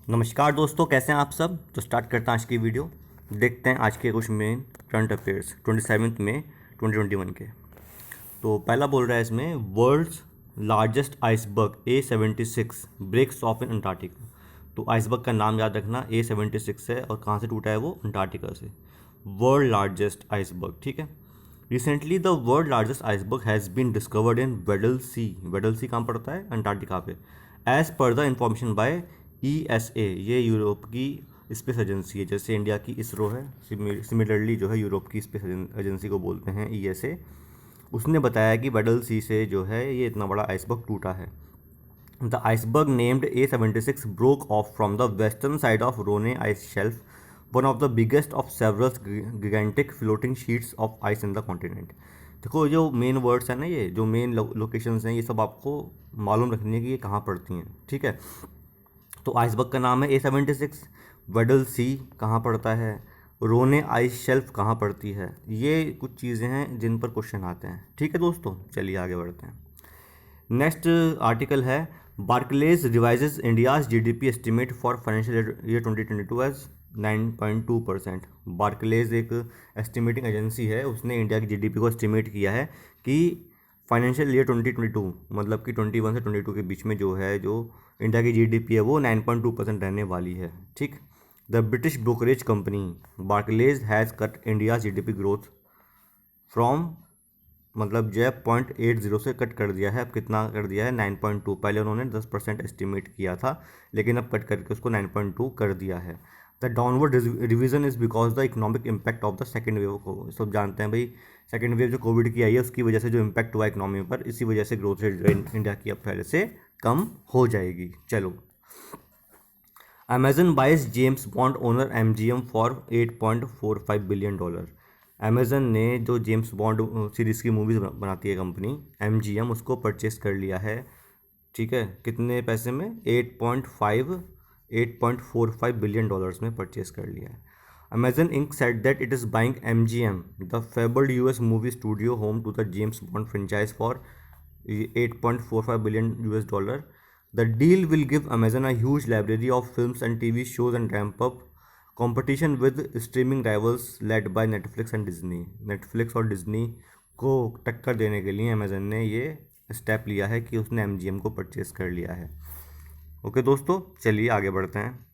नमस्कार दोस्तों, कैसे हैं आप सब। तो स्टार्ट करते हैं आज की वीडियो। देखते हैं आज के कुछ मेन करंट अफेयर्स 27 मई 2021 के। तो पहला बोल रहा है इसमें, world's largest iceberg A76 breaks off in Antarctica. तो आइसबर्ग का नाम याद रखना, A76 है और कहाँ से टूटा है वो, अंटार्कटिका से। वर्ल्ड लार्जेस्ट आइसबर्ग, ठीक है। Recently the world largest iceberg has been discovered in Weddell Sea. Weddell Sea कहाँ पड़ता है, अंटार्कटिका पे। As per the information by ESA, ये यूरोप की स्पेस एजेंसी है, जैसे इंडिया की इसरो है, सिमिलरली जो है यूरोप की स्पेस एजेंसी को बोलते हैं ESA। उसने बताया कि वेडल सी से जो है ये इतना बड़ा आइसबर्ग टूटा है। The iceberg named A76 broke off from the western side of Ronne ice shelf, one of the biggest of several gigantic floating sheets of ice in the continent. देखो, जो मेन वर्ड्स हैं ना, ये जो main locations हैं, ये सब आपको मालूम रखनी है कि ये कहाँ पड़ती हैं, ठीक है। तो आइसबर्ग का नाम है A76। वेडल सी कहाँ पड़ता है, रोने आइस शेल्फ कहाँ पड़ती है, ये कुछ चीज़ें हैं जिन पर क्वेश्चन आते हैं, ठीक है दोस्तों। चलिए आगे बढ़ते हैं। नेक्स्ट आर्टिकल है, Barclays revises India's GDP estimate for financial year 2022 as 9.2%। Barclays एक एस्टिमेटिंग एजेंसी है, उसने इंडिया की GDP को एस्टिमेट किया है कि फाइनेंशियल ईयर 2022 मतलब कि 21 से 22 के बीच में जो है, जो इंडिया की GDP है वो 9.2% रहने वाली है, ठीक। The British brokerage company Barclays has cut India GDP growth from, मतलब जो है 0.80 से कट कर दिया है। अब कितना कर दिया है, 9.2। पहले उन्होंने 10% एस्टिमेट किया था, लेकिन अब कट करके उसको 9.2 कर दिया है। The downward revision is because the economic impact of the second wave को सब जानते हैं भाई। सेकेंड वेव जो कोविड की आई है, उसकी वजह से जो इम्पैक्ट हुआ इकोनॉमी पर, इसी वजह से ग्रोथ रेट इंडिया की अब पहले से कम हो जाएगी। चलो, Amazon buys James Bond owner MGM for $8.45 billion. Amazon ने जो जेम्स बॉन्ड सीरीज़ की मूवीज़ बनाती है कंपनी MGM, उसको परचेस कर लिया है, ठीक है। कितने पैसे में, 8.45 में परचेस कर लिया है। Amazon Inc said that it is buying MGM, the fabled US movie studio home to the James Bond franchise for $8.45 billion. The deal will give Amazon a huge library of films and TV shows and ramp up competition with streaming rivals led by Netflix and Disney। Netflix और Disney को टक्कर देने के लिए Amazon ने ये step लिया है कि उसने MGM को परचेस कर लिया है। ओके दोस्तों, चलिए आगे बढ़ते हैं।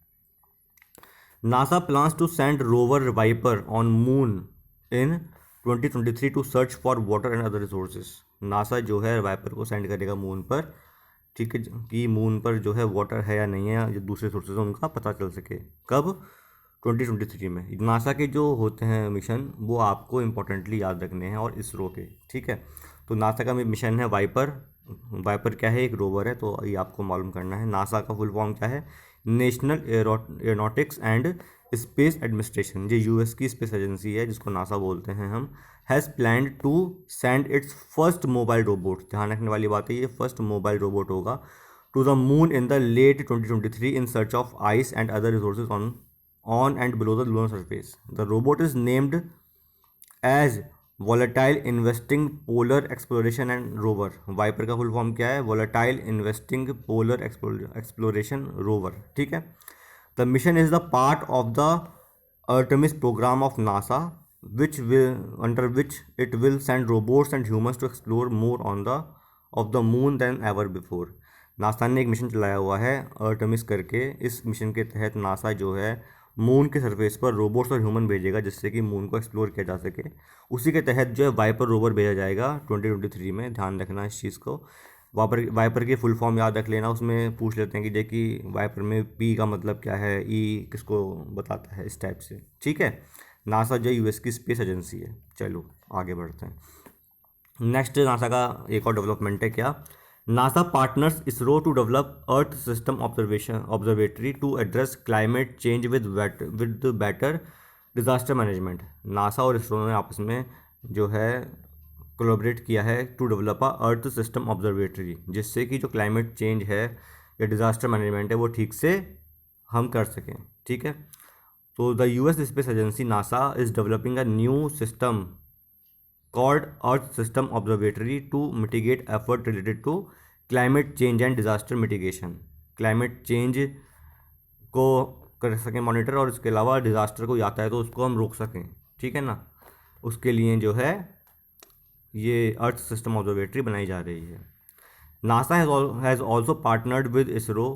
NASA plans to send rover VIPER on moon in 2023 to search for water and other resources. NASA जो है वाइपर को सेंड करेगा मून पर, ठीक है, कि मून पर जो है वाटर है या नहीं है, जो दूसरे सोर्सेज हैं उनका पता चल सके। कब, 2023 में। नासा के जो होते हैं मिशन, वो आपको इंपॉर्टेंटली याद रखने हैं, और इसरो के, ठीक है। तो नासा का मिशन है वाइपर। वाइपर क्या है, एक रोवर है, तो ये आपको मालूम करना है। नासा का फुल फॉर्म क्या है, National Aeronautics and Space Administration. ये US की स्पेस एजेंसी है, जिसको नासा बोलते हैं हम। Has plan to send its first mobile robot, ध्यान रखने वाली बात है, ये फर्स्ट मोबाइल रोबोट होगा, to the moon in the late 2023 in search of ice and other resources on and below the lunar surface. The robot is named as Volatile Investing Polar Exploration and Rover. Wiper का full form क्या है, volatile Investing Polar exploration rover, ठीक है। The mission is the part of the Artemis program of NASA, under which it will send robots and humans to explore more on the moon than ever before। NASA ने एक mission चलाया हुआ है अर्टमिस करके। इस mission के तहत NASA जो है मून के सरफेस पर रोबोट्स और ह्यूमन भेजेगा, जिससे कि मून को एक्सप्लोर किया जा सके। उसी के तहत जो है वाइपर रोवर भेजा जाएगा 2023 में, ध्यान रखना इस चीज़ को। वाइपर की फुल फॉर्म याद रख लेना। उसमें पूछ लेते हैं कि देखिए वाइपर में P का मतलब क्या है, E किसको बताता है, इस टाइप से, ठीक है। नासा जो US की स्पेस एजेंसी है। चलो आगे बढ़ते हैं। नेक्स्ट नासा का एक और डेवलपमेंट है, क्या, NASA partners ISRO to develop earth system observatory to address climate change with better disaster management. NASA और इसरो ने आपस में जो है कोलैबोरेट किया है to develop a earth system observatory, जिससे कि जो क्लाइमेट चेंज है या डिजास्टर मैनेजमेंट है वो ठीक से हम कर सकें, ठीक है। तो the US space agency NASA is developing a new system called Earth System Observatory to mitigate effort related to climate change and disaster mitigation। climate change को कर सकें मॉनिटर, और इसके अलावा डिज़ास्टर कोई आता है तो उसको हम रोक सकें, ठीक है ना। उसके लिए जो है ये अर्थ सिस्टम ऑब्जर्वेटरी बनाई जा रही है। NASA has also partnered with ISRO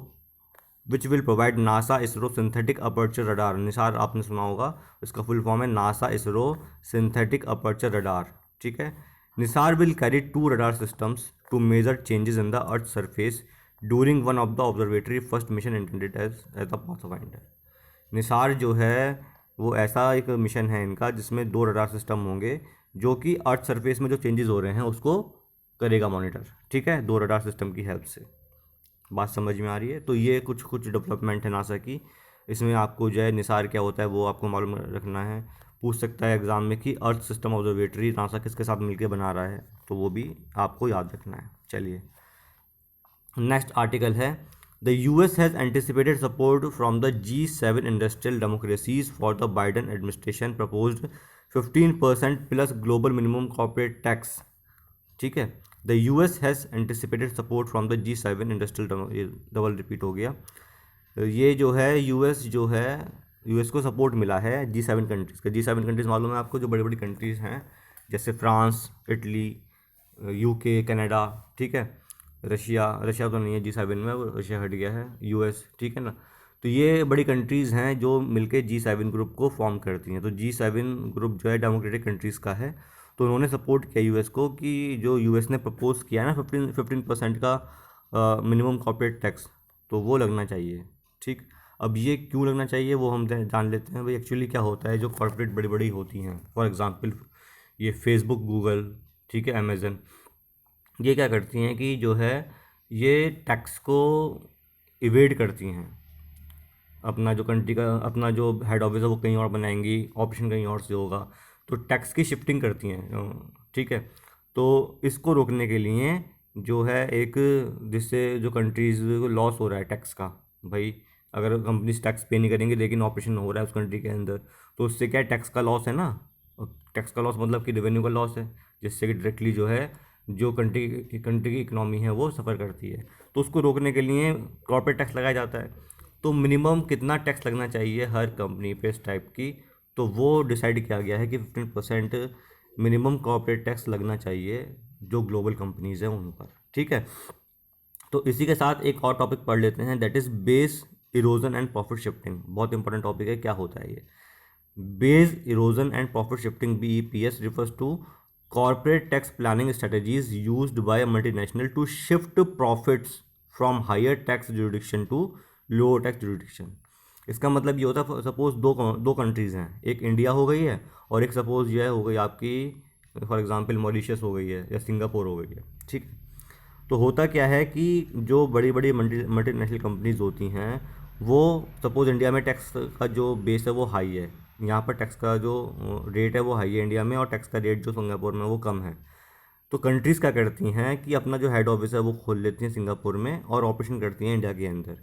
which will provide NASA ISRO synthetic aperture radar. NISAR आपने सुना होगा, इसका फुल फॉर्म है NASA ISRO synthetic aperture radar, ठीक है। NISAR will carry 2 radar systems to measure changes in the earth surface during one of the observatory first mission intended as a pathfinder. NISAR जो है वो ऐसा एक मिशन है इनका जिसमें 2 रडार सिस्टम होंगे जो कि अर्थ सरफेस में जो चेंजेस हो रहे हैं उसको करेगा मॉनिटर, ठीक है, 2 रडार सिस्टम की हेल्प से। बात समझ में आ रही है। तो ये कुछ कुछ डेवलपमेंट है नासा की। इसमें आपको जो है निसार क्या होता है वो आपको मालूम रखना है। पूछ सकता है एग्जाम में कि अर्थ सिस्टम ऑब्जर्वेटरी नासा किसके साथ मिलकर बना रहा है, तो वो भी आपको याद रखना है। चलिए नेक्स्ट आर्टिकल है, the US has anticipated support from the G7 industrial democracies for the Biden administration proposed 15% plus global minimum corporate tax, ठीक है। The US has anticipated support from the G7 industrial, ये double repeat हो गया। ये जो है US जो है यूएस को सपोर्ट मिला है G7 कंट्रीज़ का। G7 कंट्रीज़ मालूम है आपको, जो बड़ी बड़ी कंट्रीज़ हैं जैसे फ्रांस, इटली, यूके, कनाडा, ठीक है। रशिया तो नहीं है G7 में, वो रशिया हट गया है, यूएस, ठीक है ना। तो ये बड़ी कंट्रीज़ हैं जो मिलके G7 ग्रुप को फॉर्म करती हैं। तो G7 ग्रुप जो है डेमोक्रेटिक कंट्रीज़ का है। तो उन्होंने सपोर्ट किया यूएस को कि जो यूएस ने प्रपोज किया ना 15% का मिनिमम कॉर्पोरेट टैक्स, तो वो लगना चाहिए, ठीक। अब ये क्यों लगना चाहिए वो हम जान लेते हैं। भाई एक्चुअली क्या होता है, जो कॉर्पोरेट बड़ी बड़ी होती हैं, फॉर एग्जांपल ये फेसबुक, गूगल, ठीक है, अमेज़न, ये क्या करती हैं कि जो है ये टैक्स को इवेड करती हैं। अपना जो कंट्री का अपना जो हेड ऑफिस है वो कहीं और बनाएंगी, ऑपरेशन कहीं और से होगा, तो टैक्स की शिफ्टिंग करती हैं, ठीक है। तो इसको रोकने के लिए जो है एक, जिससे जो कंट्रीज़ को लॉस हो रहा है टैक्स का, भाई अगर कंपनीज टैक्स पे नहीं करेंगे लेकिन ऑपरेशन हो रहा है उस कंट्री के अंदर, तो उससे क्या टैक्स का लॉस है ना। टैक्स का लॉस मतलब कि रेवेन्यू का लॉस है, जिससे कि डायरेक्टली जो है जो कंट्री की इकनॉमी है वो सफ़र करती है। तो उसको रोकने के लिए कॉर्पोरेट टैक्स लगाया जाता है। तो मिनिमम कितना टैक्स लगना चाहिए हर कंपनी पे इस टाइप की, तो वो डिसाइड किया गया है कि 15% मिनिमम कॉर्पोरेट टैक्स लगना चाहिए जो ग्लोबल कंपनीज़ हैं उन पर, ठीक है। तो इसी के साथ एक और टॉपिक पढ़ लेते हैं, that is base erosion and profit shifting. बहुत इंपॉर्टेंट टॉपिक है, क्या होता है ये। Base erosion and profit shifting BEPS refers to corporate tax planning strategies used by a multinational to shift profits from higher tax jurisdiction to lower tax jurisdiction। इसका मतलब ये होता है, सपोज दो कंट्रीज़ हैं, एक इंडिया हो गई है और एक सपोज ये हो गई आपकी फॉर एग्जांपल मॉरिशस हो गई है या सिंगापुर हो गई है, ठीक। तो होता क्या है कि जो बड़ी बड़ी मल्टीनेशनल कंपनीज होती हैं वो सपोज़ इंडिया में टैक्स का जो बेस है वो हाई है, यहाँ पर टैक्स का जो रेट है वो हाई है इंडिया में, और टैक्स का रेट जो सिंगापुर में वो कम है। तो कंट्रीज़ क्या करती हैं कि अपना जो हेड ऑफिस है वो खोल लेती हैं सिंगापुर में और ऑपरेशन करती हैं इंडिया के अंदर,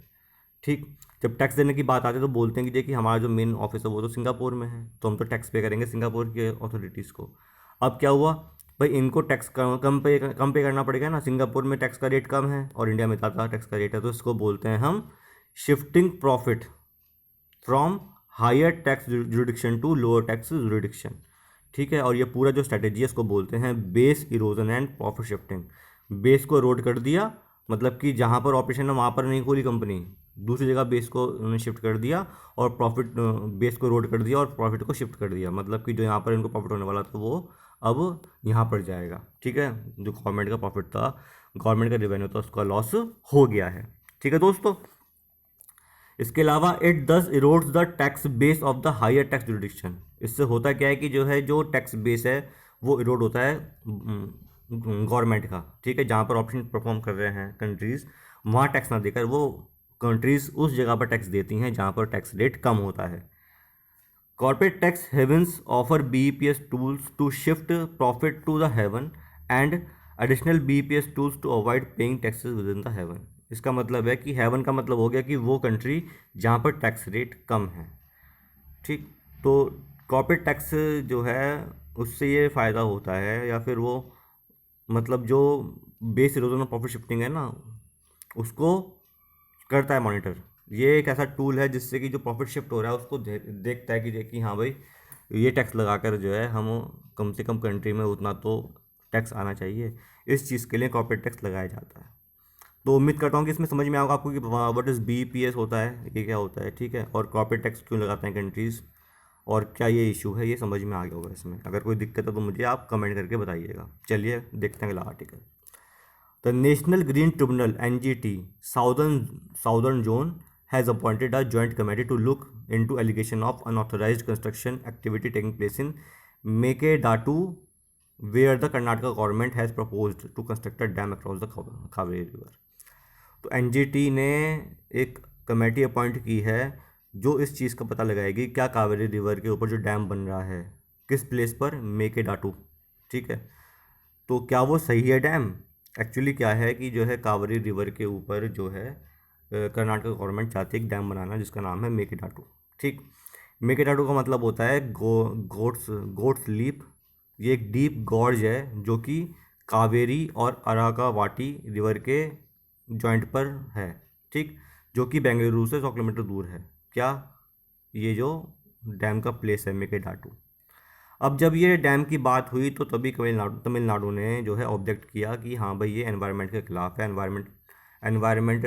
ठीक। जब टैक्स देने की बात आती है तो बोलते हैं कि देखिए हमारा जो मेन ऑफिस है वो तो सिंगापुर में है, तो हम तो टैक्स पे करेंगे सिंगापुर के अथॉरिटीज़ को। अब क्या हुआ, भाई इनको टैक्स कम पे करना पड़ेगा ना, सिंगापुर में टैक्स का रेट कम है और इंडिया में ज़्यादा टैक्स का रेट है, तो इसको बोलते हैं हम shifting profit from higher tax jurisdiction to lower tax jurisdiction, ठीक है। और ये पूरा जो स्ट्रेटेजी है इसको बोलते हैं base erosion and profit shifting. Base को इरोड कर दिया, मतलब कि जहाँ पर ऑपरेशन है वहाँ पर नहीं खोली कंपनी, दूसरी जगह बेस को उन्होंने शिफ्ट कर दिया, और प्रॉफिट बेस को इरोड कर दिया और प्रॉफिट को शिफ्ट कर दिया, मतलब कि जो यहाँ पर इनको प्रॉफिट होने वाला था वो अब यहाँ पर जाएगा, ठीक है। जो गवर्नमेंट का प्रॉफिट था, गवर्नमेंट का रेवेन्यू था, उसका लॉस हो गया है, ठीक है दोस्तों। इसके अलावा it does erodes the tax base of the higher tax jurisdiction. इससे होता क्या है कि जो है जो टैक्स बेस है वो इरोड होता है गवर्नमेंट का, ठीक है। जहाँ पर ऑप्शन परफॉर्म कर रहे हैं कंट्रीज़, वहाँ टैक्स ना देकर वो कंट्रीज़ उस जगह पर टैक्स देती हैं जहाँ पर टैक्स रेट कम होता है। Corporate tax havens offer BEPS tools to shift profit to the haven and additional BEPS tools to avoid paying taxes within the haven. इसका मतलब है कि हेवन का मतलब हो गया कि वो कंट्री जहाँ पर टैक्स रेट कम है, ठीक। तो कॉर्पोरेट टैक्स जो है उससे ये फ़ायदा होता है, या फिर वो मतलब जो बेस इरोजन और प्रॉफिट शिफ्टिंग है ना उसको करता है मॉनिटर, ये एक ऐसा टूल है जिससे कि जो प्रॉफिट शिफ्ट हो रहा है उसको देखता है कि देखिए हाँ भाई ये टैक्स लगाकर जो है हम कम से कम कंट्री में उतना तो टैक्स आना चाहिए, इस चीज़ के लिए कॉर्पोरेट टैक्स लगाया जाता है। तो उम्मीद करता हूँ कि इसमें समझ में आएगा आपको कि व्हाट इज़ BEPS होता है, ये क्या होता है, ठीक है, और कॉर्पोरेट टैक्स क्यों लगाते हैं कंट्रीज़, और क्या ये इशू है, ये समझ में आ गया होगा इसमें। अगर कोई दिक्कत है तो मुझे आप कमेंट करके बताइएगा। चलिए देखते हैं अगला article. The National Green Tribunal (NGT) Southern Zone has appointed a joint committee to look into allegation of unauthorized construction activity taking place in Mekedatu, where the Karnataka government has proposed to construct a dam across the Kaveri River. तो NGT ने एक committee appoint की है जो इस चीज़ का पता लगाएगी क्या कावेरी रिवर के ऊपर जो डैम बन रहा है किस प्लेस पर, मेकेडाटू, ठीक है। तो क्या वो सही है डैम? एक्चुअली क्या है कि जो है कावेरी रिवर के ऊपर जो है कर्नाटक गवर्नमेंट चाहती है एक डैम बनाना जिसका नाम है मेकेडाटू, ठीक। मेकेडाटू का मतलब होता है गोट्स लीप। ये एक डीप गॉर्ज है जो कि कावेरी और अराकावाटी रिवर के जॉइंट पर है, ठीक, जो कि बेंगलुरु से 100 किलोमीटर दूर है। क्या ये जो डैम का प्लेस है मेकेडाटू। अब जब ये डैम की बात हुई तो तभी तमिलनाडु ने जो है ऑब्जेक्ट किया कि हाँ भाई ये एनवायरनमेंट के खिलाफ है, एनवायरनमेंट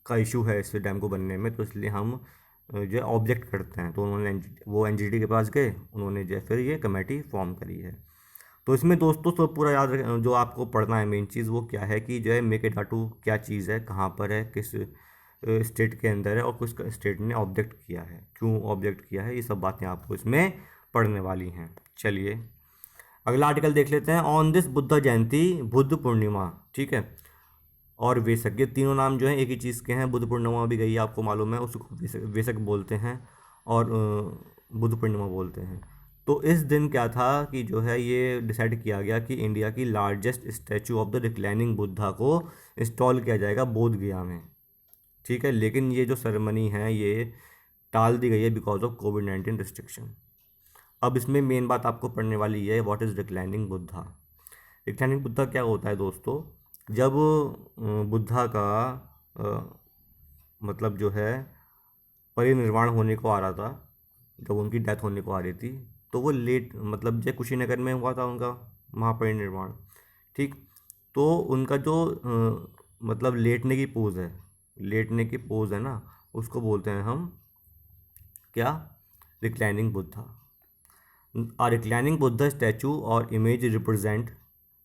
का इशू है इस डैम को बनने में, तो इसलिए हम जो है ऑब्जेक्ट करते हैं। तो उन्होंने वो NGT के पास गए, उन्होंने जो है फिर ये कमेटी फॉर्म करी है। तो इसमें दोस्तों सब पूरा याद जो आपको पढ़ना है मेन चीज़ वो क्या है कि जो है मेकेडाटू क्या चीज़ है, कहाँ पर है, किस स्टेट के अंदर है, और किस स्टेट ने ऑब्जेक्ट किया है, क्यों ऑब्जेक्ट किया है, ये सब बातें आपको इसमें पढ़ने वाली हैं। चलिए अगला आर्टिकल देख लेते हैं। ऑन दिस बुद्ध जयंती, बुद्ध पूर्णिमा, ठीक है, और वेसक, ये तीनों नाम जो हैं एक ही चीज़ के हैं। बुद्ध पूर्णिमा भी गई आपको मालूम है, उसको वेसक बोलते हैं और बुद्ध पूर्णिमा बोलते हैं। तो इस दिन क्या था कि जो है ये डिसाइड किया गया कि इंडिया की largest statue of the reclining Buddha को इंस्टॉल किया जाएगा बोध गया में, ठीक है। लेकिन ये जो सेरेमनी है ये टाल दी गई है बिकॉज ऑफ कोविड-19 रिस्ट्रिक्शन। अब इसमें मेन बात आपको पढ़ने वाली है what is reclining Buddha. Reclining Buddha क्या होता है दोस्तों, जब बुद्धा का अ, मतलब जो है परिनिर्वाण होने को आ रहा था, जब उनकी डेथ होने को आ रही थी, तो वो लेट मतलब जय कुशीनगर में हुआ था उनका महापरिनिर्वाण, ठीक। तो उनका जो मतलब लेटने की पोज है, लेटने की पोज है ना, उसको बोलते हैं हम क्या, reclining Buddha. A reclining Buddha statue or image represent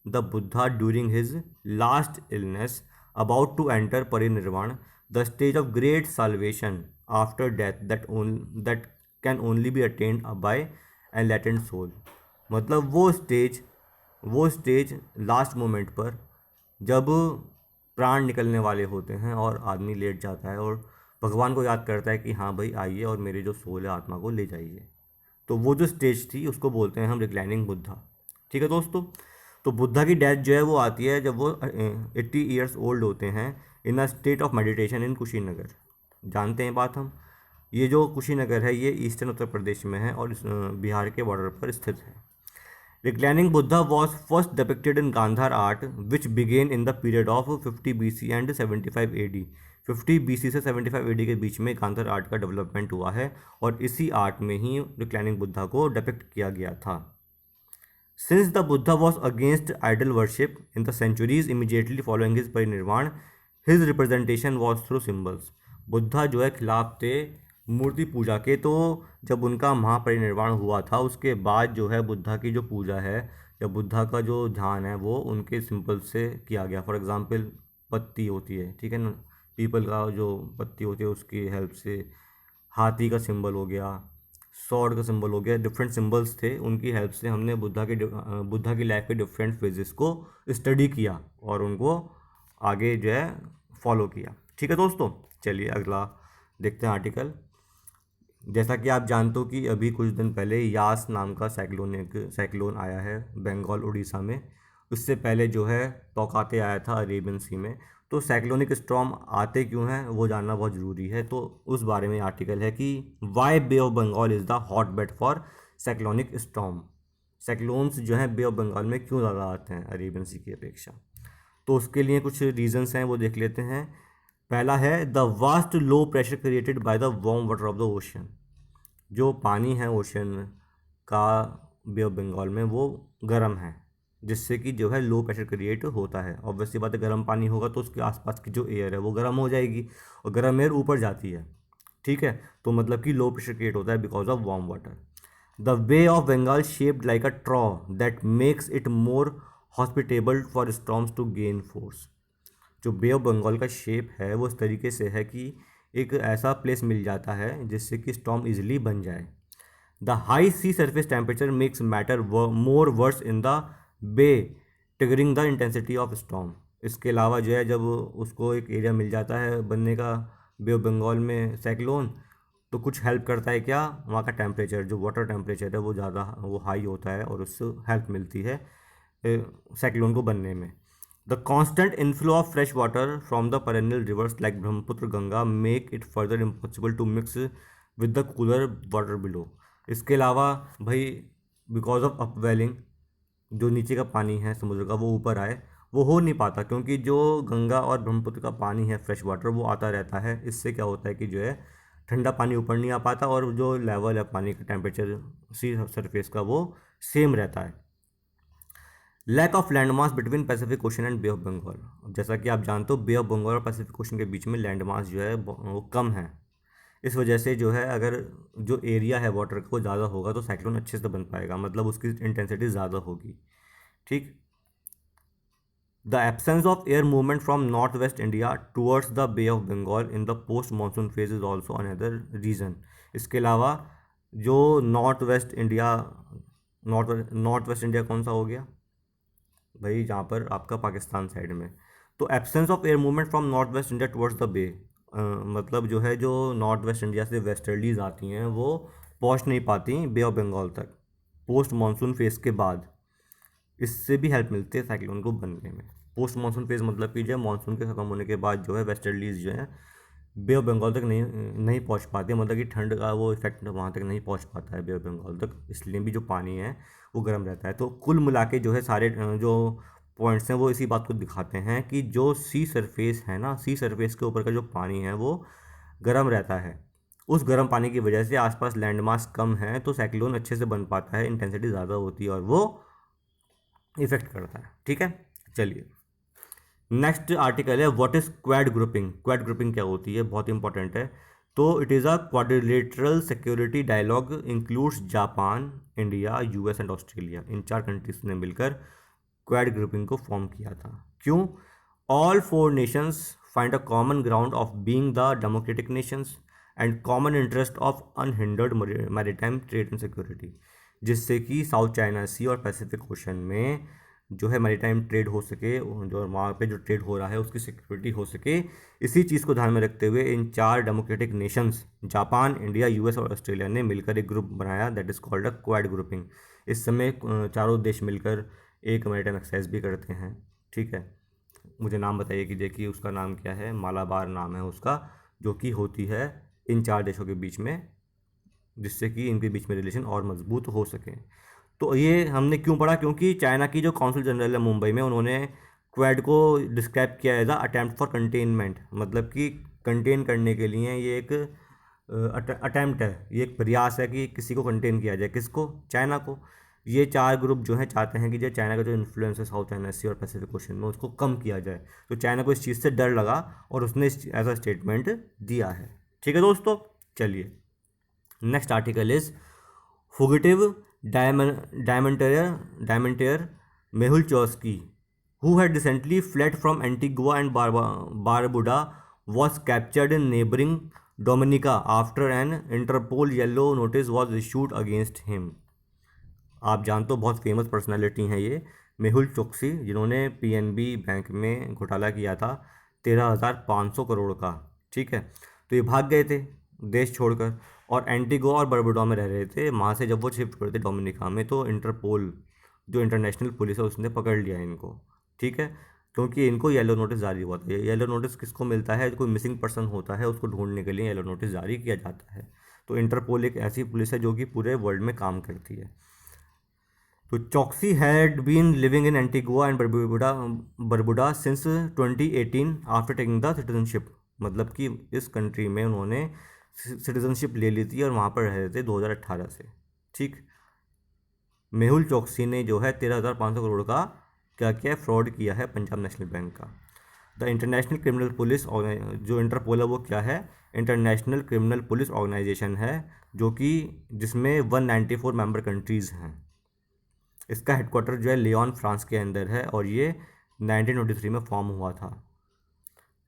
the Buddha during his last illness, about to enter parinirvana, the stage of great salvation after death that can only be attained by enlightened soul। मतलब वो stage last moment पर जब प्राण निकलने वाले होते हैं और आदमी लेट जाता है और भगवान को याद करता है कि हाँ भाई आइए और मेरी जो सोल है आत्मा को ले जाइए, तो वो जो स्टेज थी उसको बोलते हैं हम रिक्लाइनिंग बुद्धा, ठीक है दोस्तों। तो बुद्धा की डेथ जो है वो आती है जब वो 80 ईयर्स ओल्ड होते हैं in a state of meditation in Kushinagar. जानते हैं बात हम, ये जो कुशीनगर है ये ईस्टर्न उत्तर प्रदेश में है और बिहार के बॉर्डर पर स्थित है। Reclining Buddha was first depicted in Gandhar art, which began in the period of 50 BC and 75 AD। 50 BC से 75 AD के बीच में गांधार आर्ट का डेवलपमेंट हुआ है और इसी आर्ट में ही रिक्लाइनिंग बुद्धा को डिपिक्ट किया गया था। Since the Buddha was against idol worship in the centuries immediately following his parinirvan, his representation was through symbols। Buddha जो है खिलाफ थे मूर्ति पूजा के, तो जब उनका महापरिनिर्वाण हुआ था उसके बाद जो है बुद्धा की जो पूजा है या बुद्धा का जो ध्यान है वो उनके सिंबल से किया गया। फॉर एग्जांपल पत्ती होती है, ठीक है ना, पीपल का जो पत्ती होती है उसकी हेल्प से, हाथी का सिंबल हो गया, सॉर्ड का सिंबल हो गया, डिफरेंट सिंबल्स थे, उनकी हेल्प से हमने बुद्धा की लाइफ के डिफरेंट फेजेस को स्टडी किया और उनको आगे जो है फॉलो किया, ठीक है दोस्तों। चलिए अगला देखते हैं आर्टिकल। जैसा कि आप जानते हो कि अभी कुछ दिन पहले यास नाम का साइक्लोन आया है बंगाल उड़ीसा में। उससे पहले जो है तौकाते आया था अरेबियन सी में। तो साइक्लोनिक स्टॉर्म आते क्यों हैं वो जानना बहुत ज़रूरी है, तो उस बारे में आर्टिकल है कि why Bay of Bengal is the hotbed for cyclonic storm. Cyclones जो हैं बे ऑफ बंगाल में क्यों ज़्यादा आते हैं अरेबियन सी की अपेक्षा, तो उसके लिए कुछ रीजंस हैं वो देख लेते हैं। पहला है the vast low pressure created by the warm water of the ocean. जो पानी है ओशन का बे ऑफ बंगाल में वो गर्म है, जिससे कि जो है लो प्रेशर क्रिएट होता है। ऑब्वियसली बात है, गर्म पानी होगा तो उसके आसपास की जो एयर है वो गर्म हो जाएगी, और गर्म एयर ऊपर जाती है, ठीक है। तो मतलब कि लो प्रेशर क्रिएट होता है because of warm water. The Bay of Bengal shaped like a trough that makes it more hospitable for storms to gain force. जो बे ऑफ बंगाल का शेप है वो इस तरीके से है कि एक ऐसा प्लेस मिल जाता है जिससे कि स्टॉर्म इजीली बन जाए। The high sea surface temperature makes matter more worse in the bay, triggering the intensity of storm. इसके अलावा जो है जब उसको एक एरिया मिल जाता है बनने का बे ऑफ बंगाल में साइक्लोन, तो कुछ हेल्प करता है क्या, वहाँ का टेम्परेचर, जो वाटर टेम्परेचर है वो ज़्यादा वो हाई होता है और उससे हेल्प मिलती है साइक्लोन को बनने में। The constant inflow of fresh water from the perennial rivers like Brahmaputra Ganga make it further impossible to mix with the cooler water below. इसके अलावा भाई बिकॉज ऑफ अपवेलिंग, जो नीचे का पानी है समुद्र का वो ऊपर आए, वो हो नहीं पाता, क्योंकि जो गंगा और ब्रह्मपुत्र का पानी है फ्रेश वाटर वो आता रहता है। इससे क्या होता है कि जो है ठंडा पानी ऊपर नहीं आ पाता, और जो लेवल है पानी का टेम्परेचर सी सरफेस का वो सेम रहता है। Lack of land mass between Pacific Ocean and Bay of Bengal. जैसा कि आप जानते हो बे ऑफ बंगाल और पैसिफिक ओशन के बीच में लैंड मास जो है वो कम है। इस वजह से जो है अगर जो एरिया है वाटर का वो ज़्यादा होगा तो साइक्लोन अच्छे से बन पाएगा, मतलब उसकी इंटेंसिटी ज़्यादा होगी, ठीक। The absence of air movement from north west India towards the Bay of Bengal in the post monsoon phase is also another reason. इसके अलावा जो नॉर्थ वेस्ट इंडिया कौन सा हो गया भाई, जहाँ पर आपका पाकिस्तान साइड में। तो absence of air movement from north west India towards the bay, मतलब जो है जो नॉर्थ वेस्ट इंडिया से वेस्टर्लीज आती हैं वो पहुँच नहीं पाती बे ऑफ बंगाल तक पोस्ट मानसून फेज़ के बाद। इससे भी हेल्प मिलती है साइक्लोन को बनने में। पोस्ट मानसून फेज़ मतलब कि जो है मानसून के ख़त्म होने के बाद जो है वेस्टर्लीज जो है बे ऑफ बंगाल तक नहीं पहुंच पाते, मतलब कि ठंड का वो इफेक्ट वहाँ तक नहीं पहुंच पाता है बे ऑफ बंगाल तक, इसलिए भी जो पानी है वो गर्म रहता है। तो कुल मिला के जो है सारे जो पॉइंट्स हैं वो इसी बात को दिखाते हैं कि जो सी सरफेस है ना, सी सरफेस के ऊपर का जो पानी है वो गर्म रहता है। उस गर्म पानी की वजह से आसपास लैंड मास कम है तो साइक्लोन अच्छे से बन पाता है, इंटेंसिटी ज़्यादा होती है और वो इफेक्ट करता है, ठीक है। चलिए नेक्स्ट आर्टिकल है what is Quad grouping. Quad grouping क्या होती है, बहुत इंपॉर्टेंट है। तो it is a quadrilateral security dialogue includes Japan, India, US and Australia. इन 4 कंट्रीज ने मिलकर क्वाड ग्रुपिंग को फॉर्म किया था। क्यों? All 4 nations find a common ground of being the democratic nations and common interest of unhindered maritime trade and security, जिससे कि south China सी और पैसिफिक ओशन में जो है मैरीटाइम ट्रेड हो सके, जो वहाँ पे जो ट्रेड हो रहा है उसकी सिक्योरिटी हो सके। इसी चीज़ को ध्यान में रखते हुए इन 4 democratic Nations Japan, India, US और ऑस्ट्रेलिया ने मिलकर एक ग्रुप बनाया that is called a quad grouping. इस समय चारों देश मिलकर एक मैरीटाइम एक्सरसाइज भी करते हैं, ठीक है। मुझे नाम बताइए कि देखिए उसका नाम क्या है, मालाबार नाम है उसका, जो कि होती है इन 4 देशों के बीच में, जिससे कि इनके बीच में रिलेशन और मजबूत हो सके। तो ये हमने क्यों पढ़ा, क्योंकि चाइना की जो कौंसल जनरल है मुंबई में, उन्होंने क्वेड को डिस्क्राइब किया as a attempt for containment, मतलब कि कंटेन करने के लिए ये एक अटैम्प्ट है, ये एक प्रयास है कि किसी को कंटेन किया जाए। किसको? चाइना को। ये 4 ग्रुप जो हैं चाहते हैं कि जो चाइना का जो इन्फ्लुएंस है साउथ चाइना सी और पैसिफिक ओशन में उसको कम किया जाए। तो चाइना को इस चीज़ से डर लगा और उसने ऐसा स्टेटमेंट दिया है, ठीक है दोस्तों। चलिए next article is fugitive diamantaire Mehul Choksi, who had recently fled from Antigua and Barbuda, was captured in neighboring Dominica after an Interpol yellow notice was issued against him। आप जानते हो बहुत फेमस पर्सनालिटी हैं ये मेहुल चोक्सी, जिन्होंने पीएनबी बैंक में घोटाला किया था 13,500 करोड़ का, ठीक है। तो ये भाग गए थे देश छोड़कर और एंटीगुआ और बरबुडा में रह रहे थे। वहाँ से जब वो शिफ्ट हुए थे डोमिनिका में तो इंटरपोल जो इंटरनेशनल पुलिस है उसने पकड़ लिया इनको, ठीक है। क्योंकि इनको येलो नोटिस जारी हुआ था। येलो नोटिस किसको मिलता है? कोई मिसिंग पर्सन होता है उसको ढूंढने के लिए येलो नोटिस जारी किया जाता है। तो इंटरपोल एक ऐसी पुलिस है जो कि पूरे वर्ल्ड में काम करती है। तो Choksi had been living in Antigua and Barbuda since 2018 after taking the citizenship. मतलब कि इस कंट्री में उन्होंने सिटीजनशिप ले ली थी और वहाँ पर रह रहे थे 2018 से। ठीक, मेहुल चोकसी ने जो है 13,500 करोड़ का क्या किया है, फ्रॉड किया है पंजाब नेशनल बैंक का। द इंटरनेशनल क्रिमिनल पुलिस, जो इंटरपोल है वो क्या है, इंटरनेशनल क्रिमिनल पुलिस ऑर्गेनाइजेशन है, जो कि जिसमें 194 मेंबर कंट्रीज़ हैं। इसका हेडक्वार्टर जो है लियोन फ्रांस के अंदर है और ये 1923 में फॉर्म हुआ था।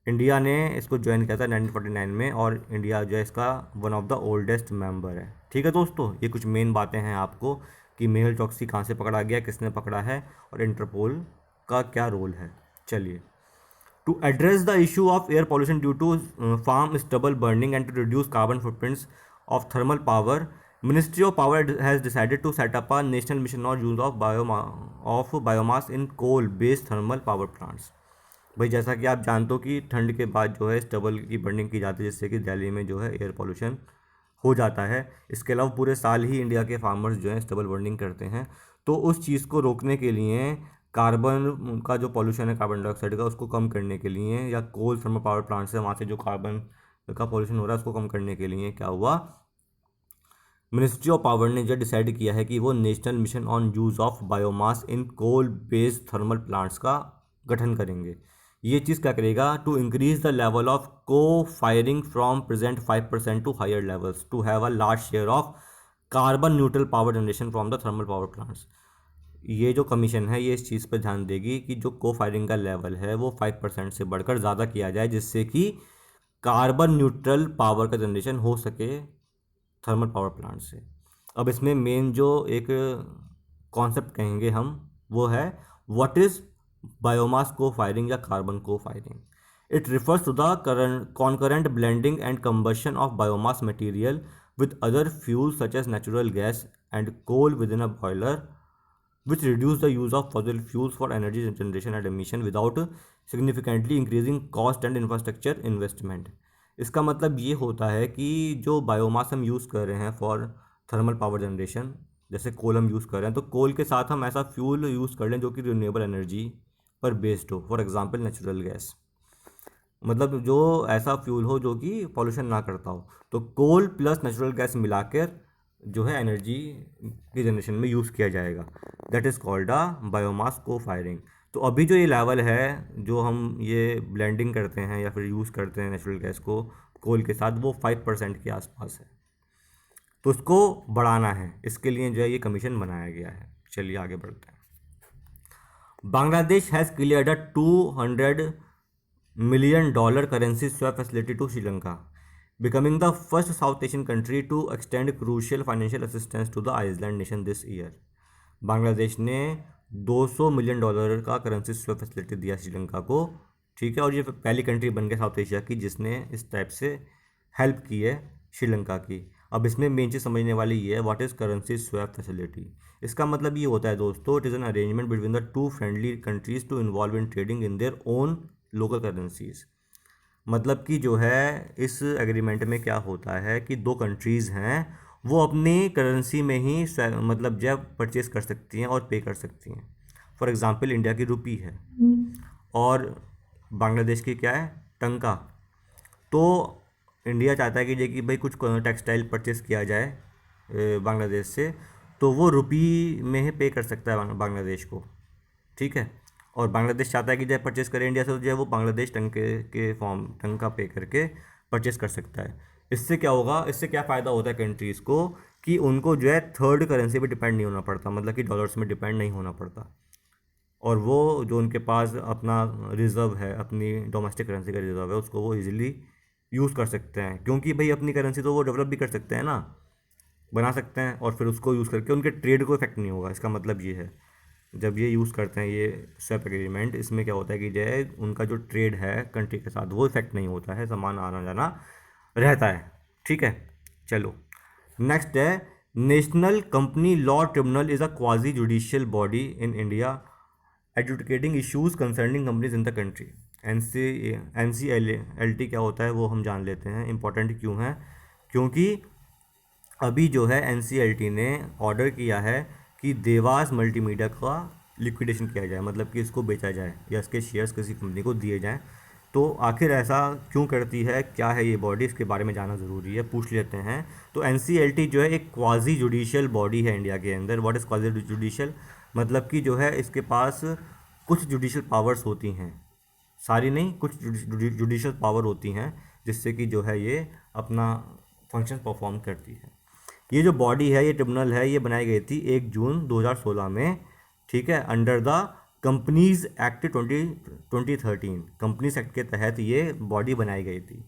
इंडिया ने इसको ज्वाइन किया था 1949 में और इंडिया जो है इसका one of the oldest member है। ठीक है दोस्तों, ये कुछ मेन बातें हैं आपको कि मेहुल चोकसी कहाँ से पकड़ा गया, किसने पकड़ा है और इंटरपोल का क्या रोल है। चलिए, to address the issue of air pollution due to farm stubble burning and to reduce carbon footprints of thermal power, ministry of power has decided to set up a national mission on use of biomass in coal based thermal power plants. भाई जैसा कि आप जानते हो कि ठंड के बाद जो है स्टबल की बर्निंग की जाती है, जिससे कि दिल्ली में जो है एयर पॉल्यूशन हो जाता है। इसके अलावा पूरे साल ही इंडिया के फार्मर्स जो हैं स्टबल बर्निंग करते हैं। तो उस चीज़ को रोकने के लिए, कार्बन का जो पॉल्यूशन है कार्बन डाइऑक्साइड का, उसको कम करने के लिए, या कोल थर्मल पावर प्लांट से वहाँ से जो कार्बन का पॉल्यूशन हो रहा है उसको कम करने के लिए क्या हुआ, मिनिस्ट्री ऑफ पावर ने जो डिसाइड किया है कि वो national mission on use of biomass in coal based thermal plants का गठन करेंगे। ये चीज़ क्या करेगा, to increase the level of co firing from present 5% to higher levels to have a large share of carbon neutral power generation from the thermal power plants. ये जो commission है ये इस चीज़ पर ध्यान देगी कि जो को फायरिंग का लेवल है वो 5% से बढ़कर ज़्यादा किया जाए, जिससे कि कार्बन न्यूट्रल पावर का जनरेशन हो सके थर्मल पावर प्लांट से। अब इसमें मेन जो एक कॉन्सेप्ट कहेंगे हम वो है what is biomass co firing या carbon co firing. It refers to the concurrent blending and combustion of biomass material with other fuels such as natural gas and coal within a boiler, which reduce the use of fossil fuels for energy generation and emission without significantly increasing cost and infrastructure investment। इसका मतलब ये होता है कि जो biomass हम use कर रहे हैं फॉर थर्मल पावर जनरेशन, जैसे कोल हम यूज़ कर रहे हैं, तो कोल के साथ हम ऐसा फ्यूल यूज़ कर लें जो कि रिन्यूएबल एनर्जी पर बेस्ड हो, फॉर एग्जांपल नेचुरल गैस, मतलब जो ऐसा फ्यूल हो जो कि पॉल्यूशन ना करता हो। तो कोल प्लस नेचुरल गैस मिलाकर जो है एनर्जी की जनरेशन में यूज़ किया जाएगा, that is called a biomass co firing. तो अभी जो ये लेवल है जो हम ये ब्लेंडिंग करते हैं या फिर यूज़ करते हैं नेचुरल गैस को कोल के साथ, वो 5% के आसपास है। तो उसको बढ़ाना है, इसके लिए जो है ये कमीशन बनाया गया है। चलिए आगे बढ़ते हैं। Bangladesh has cleared a $200 million currency swap facility to Sri Lanka, becoming the first South Asian country to extend crucial financial assistance to the island nation this year। Bangladesh ने $200 मिलियन का करेंसी स्वैप फैसिलिटी दिया श्रीलंका को। ठीक है, और ये पहली country बन गई साउथ एशिया की जिसने इस टाइप से हेल्प की है श्रीलंका की। अब इसमें मेन चीज़ समझने वाली ये है what is currency swap facility. इसका मतलब ये होता है दोस्तों, it is an arrangement between the two friendly countries to involve in trading in their own local currencies. मतलब कि जो है इस एग्रीमेंट में क्या होता है कि दो कंट्रीज़ हैं वो अपनी करेंसी में ही मतलब जब परचेस कर सकती हैं और पे कर सकती हैं। फॉर एग्जांपल इंडिया की रुपी है और बांग्लादेश की क्या है, टंका। तो इंडिया चाहता है कि कि भाई कुछ टेक्सटाइल परचेस किया जाए बांग्लादेश से, तो वो रुपी में ही पे कर सकता है बांग्लादेश को। ठीक है, और बांग्लादेश चाहता है कि जब परचेस करे इंडिया से तो जो है वो बांग्लादेश टंके के फॉर्म टंका पे करके परचेस कर सकता है। इससे क्या होगा, इससे क्या फ़ायदा होता है कंट्रीज़ को कि उनको जो है थर्ड करेंसी पे डिपेंड नहीं होना पड़ता, मतलब कि डॉलर्स में डिपेंड नहीं होना पड़ता, और वो जो उनके पास अपना रिज़र्व है, अपनी डोमेस्टिक करेंसी का रिज़र्व है, उसको वो इजीली यूज़ कर सकते हैं। क्योंकि भाई अपनी करेंसी तो वो डेवलप भी कर सकते हैं ना, बना सकते हैं, और फिर उसको यूज़ करके उनके ट्रेड को इफेक्ट नहीं होगा। इसका मतलब ये है जब ये यूज़ करते हैं ये स्वैप एग्रीमेंट, इसमें क्या होता है कि जो है उनका जो ट्रेड है कंट्री के साथ वो इफेक्ट नहीं होता है, सामान आना जाना रहता है। ठीक है, चलो नेक्स्ट है national company law tribunal is a quasi judicial body in India adjudicating issues concerning companies in the country. NCLT क्या होता है वो हम जान लेते हैं, इंपॉर्टेंट क्यों है, क्योंकि अभी जो है NCLT ने ऑर्डर किया है कि देवास मल्टीमीडिया का लिक्विडेशन किया जाए, मतलब कि इसको बेचा जाए या इसके शेयर्स किसी कंपनी को दिए जाएं, तो आखिर ऐसा क्यों करती है, क्या है ये बॉडी, इसके बारे में जानना ज़रूरी है, पूछ लेते हैं। तो एनसीएलटी जो है एक क्वाजी जुडिशियल बॉडी है इंडिया के अंदर। व्हाट इज़ क्वाजी जुडिशियल, मतलब कि जो है इसके पास कुछ जुडिशियल पावर्स होती हैं, सारी नहीं, कुछ जुडिशियल पावर होती हैं, जिससे कि जो है ये अपना फंक्शन परफॉर्म करती है। ये जो बॉडी है, ये ट्रिब्यूनल है, ये बनाई गई थी 1 जून 2016 में, ठीक है, under the companies act 2013। Companies act के तहत ये बॉडी बनाई गई थी।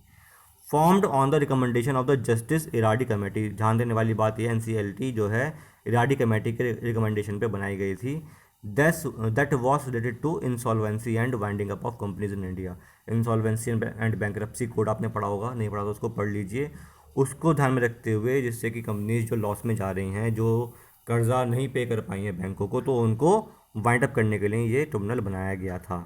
Formed on the recommendation of the justice Eradi committee. ध्यान देने वाली बात ये, एनसीएलटी जो है इराडी कमेटी के रिकमेंडेशन पे बनाई गई थी। That was related to insolvency and winding up of companies in India. Insolvency and bankruptcy code आपने पढ़ा होगा, नहीं पढ़ा तो उसको पढ़ लीजिए। उसको ध्यान में रखते हुए, जिससे कि कंपनीज जो लॉस में जा रही हैं, जो कर्जा नहीं पे कर पाई हैं बैंकों को, तो उनको वाइंड अप करने के लिए ये ट्रिब्यूनल बनाया गया था।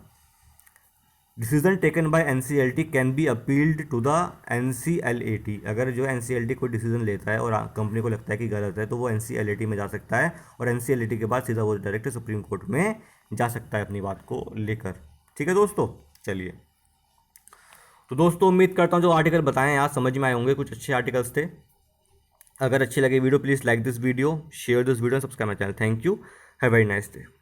Decision taken by NCLT can be appealed to the NCLAT. अगर जो एनसीएलटी कोई डिसीजन लेता है और कंपनी को लगता है कि गलत है, तो वो एनसीएलएटी में जा सकता है, और एनसीएलएटी के बाद सीधा वो डायरेक्ट सुप्रीम कोर्ट में जा सकता है अपनी बात को लेकर। ठीक है दोस्तों, चलिए। तो दोस्तों उम्मीद करता हूँ जो आर्टिकल बताएं यहाँ समझ में आए होंगे, कुछ अच्छे आर्टिकल्स थे। अगर अच्छी लगे video, please like this video, share this video, subscribe my channel. Thank you, have very nice day.